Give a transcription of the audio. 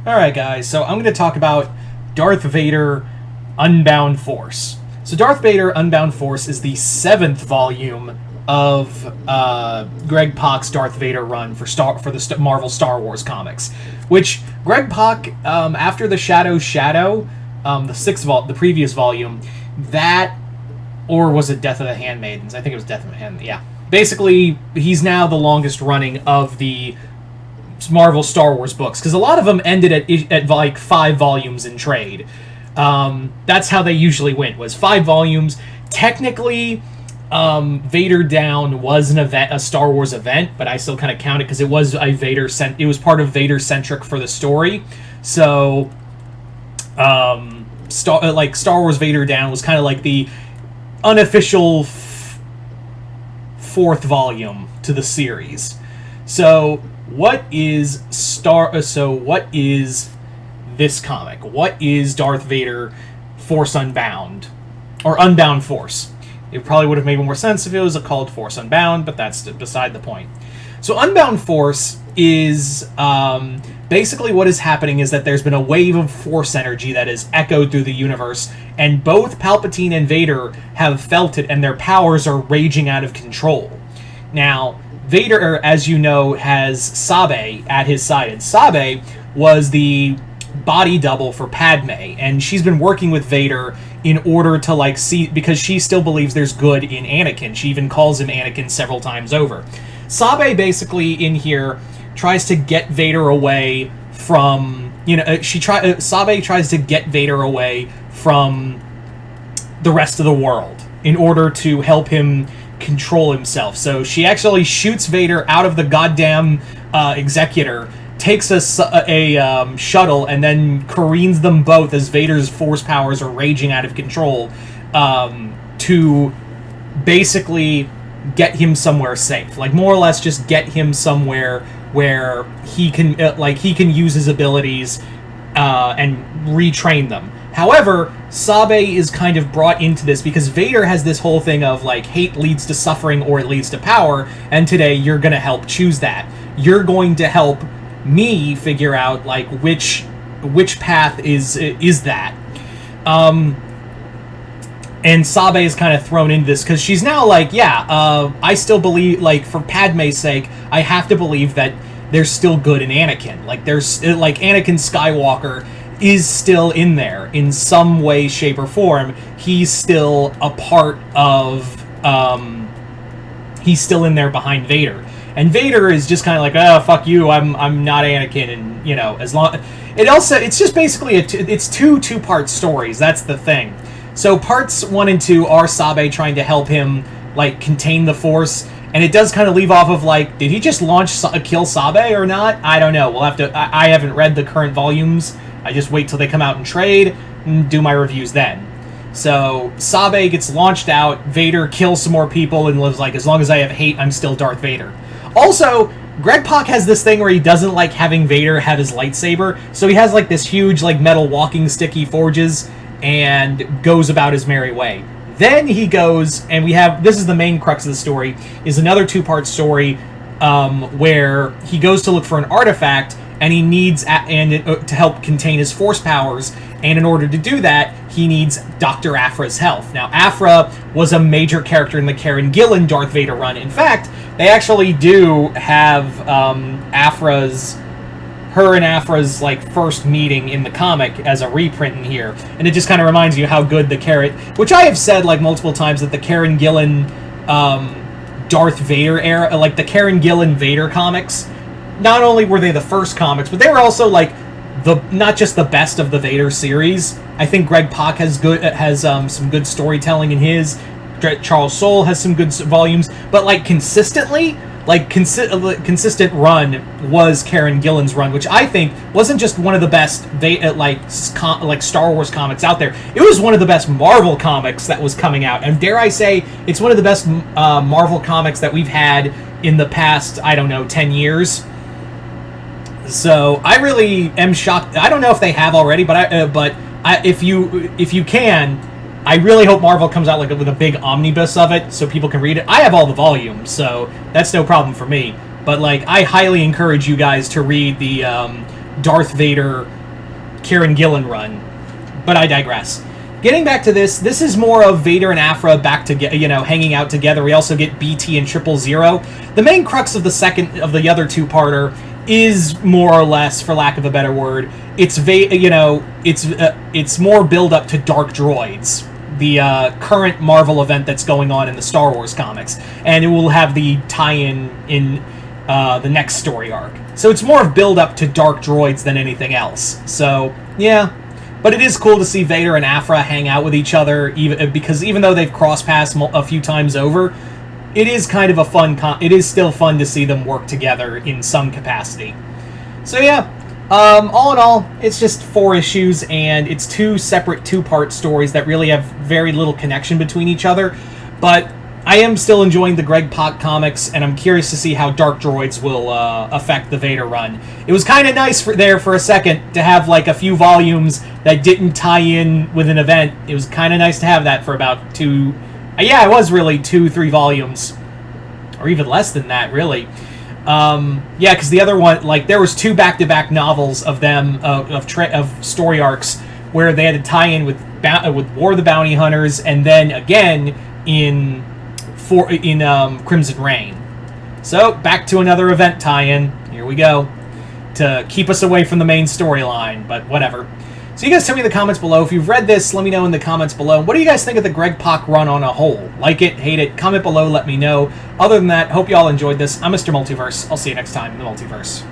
Alright guys, so I'm going to talk about Darth Vader Unbound Force. So Darth Vader Unbound Force is the 7th volume of Greg Pak's Darth Vader run for the Marvel Star Wars comics, which Greg Pak, after the Shadow, the previous volume, that, or was it Death of the Handmaidens? I think it was Death of the Handmaidens, yeah. Basically, he's now the longest running of the Marvel Star Wars books, because a lot of them ended at like 5 volumes in trade. That's how they usually went, was 5 volumes. Technically, Vader Down was a Star Wars event, but I still kind of count it because it was it was part of Vader centric for the story. So, Star Wars Vader Down was kind of like the unofficial 4th volume to the series. So, what is this comic? What is Darth Vader Force Unbound? Or Unbound Force? It probably would have made more sense if it was called Force Unbound, but that's beside the point. So Unbound Force is basically what is happening is that there's been a wave of Force energy that has echoed through the universe, and both Palpatine and Vader have felt it, and their powers are raging out of control. Now, Vader, as you know, has Sabe at his side, and Sabe was the body double for Padme, and she's been working with Vader in order to see, because she still believes there's good in Anakin. She even calls him Anakin several times over. Sabe basically in here tries to get Vader away from, Sabe tries to get Vader away from the rest of the world in order to help him control himself. So she actually shoots Vader out of the goddamn Executor, takes a shuttle, and then careens them both as Vader's force powers are raging out of control, to basically get him somewhere safe. More or less just get him somewhere where he can use his abilities and retrain them. However, Sabe is kind of brought into this because Vader has this whole thing of hate leads to suffering or it leads to power, and today you're going to help choose that. You're going to help me figure out which path is that. And Sabe is kind of thrown into this because she's now I still believe, for Padme's sake, I have to believe that there's still good in Anakin. There's Anakin Skywalker is still in there in some way, shape, or form. He's still a part of, he's still in there behind Vader. And Vader is just kind of oh, fuck you, I'm not Anakin, and, as long... It's just basically, it's two-part stories, that's the thing. So parts 1 and 2 are Sabe trying to help him, contain the Force, and it does kind of leave off of, did he just kill Sabe or not? I don't know, we'll have to... I haven't read the current volumes. I just wait till they come out in trade and do my reviews then. So, Sabe gets launched out, Vader kills some more people, and lives as long as I have hate, I'm still Darth Vader. Also, Greg Pak has this thing where he doesn't like having Vader have his lightsaber, so he has this huge metal walking stick he forges, and goes about his merry way. Then he goes, and this is the main crux of the story, is another 2-part story, where he goes to look for an artifact, and he needs to help contain his force powers, and in order to do that, he needs Dr. Aphra's help. Now, Aphra was a major character in the Karen Gillan Darth Vader run. In fact, they actually do have her and Aphra's first meeting in the comic as a reprint in here, and it just kind of reminds you how good the which I have said multiple times, that the Karen Gillan Darth Vader era, the Karen Gillan Vader comics, not only were they the first comics, but they were also not just the best of the Vader series. I think Greg Pak has some good storytelling in his. Charles Soule has some good volumes, but consistently, consistent run was Karen Gillan's run, which I think wasn't just one of the best Star Wars comics out there. It was one of the best Marvel comics that was coming out, and dare I say, it's one of the best Marvel comics that we've had in the past, 10 years. So I really am shocked. I don't know if they have already, but if you can, I really hope Marvel comes out with a big omnibus of it so people can read it. I have all the volumes, so that's no problem for me. But I highly encourage you guys to read the Darth Vader, Kieran Gillen run. But I digress. Getting back to this is more of Vader and Aphra back together, hanging out together. We also get BT and 000. The main crux of the other two-parter is more or less, for lack of a better word, it's more build up to Dark Droids, the current Marvel event that's going on in the Star Wars comics, and it will have the tie-in in the next story arc. So it's more of build up to Dark Droids than anything else. So yeah. But it is cool to see Vader and Aphra hang out with each other, because even though they've crossed paths a few times over, it is kind of a fun. It is still fun to see them work together in some capacity. So yeah, all in all, it's just 4 issues, and it's 2 separate 2-part stories that really have very little connection between each other. But I am still enjoying the Greg Pak comics, and I'm curious to see how Dark Droids will affect the Vader run. It was kind of nice for a second to have like a few volumes that didn't tie in with an event. It was kind of nice to have that for about 2... Yeah, it was really 2-3 volumes. Or even less than that, really. Yeah, because the other one, like, there was 2 back-to-back novels of them, of story arcs, where they had to tie in with War of the Bounty Hunters, and then again in Crimson Reign. So, back to another event tie-in. Here we go. To keep us away from the main storyline, but whatever. So you guys tell me in the comments below. If you've read this, let me know in the comments below. What do you guys think of the Greg Pak run on a whole? Like it, hate it, comment below, let me know. Other than that, hope you all enjoyed this. I'm Mr. Multiverse. I'll see you next time in the Multiverse.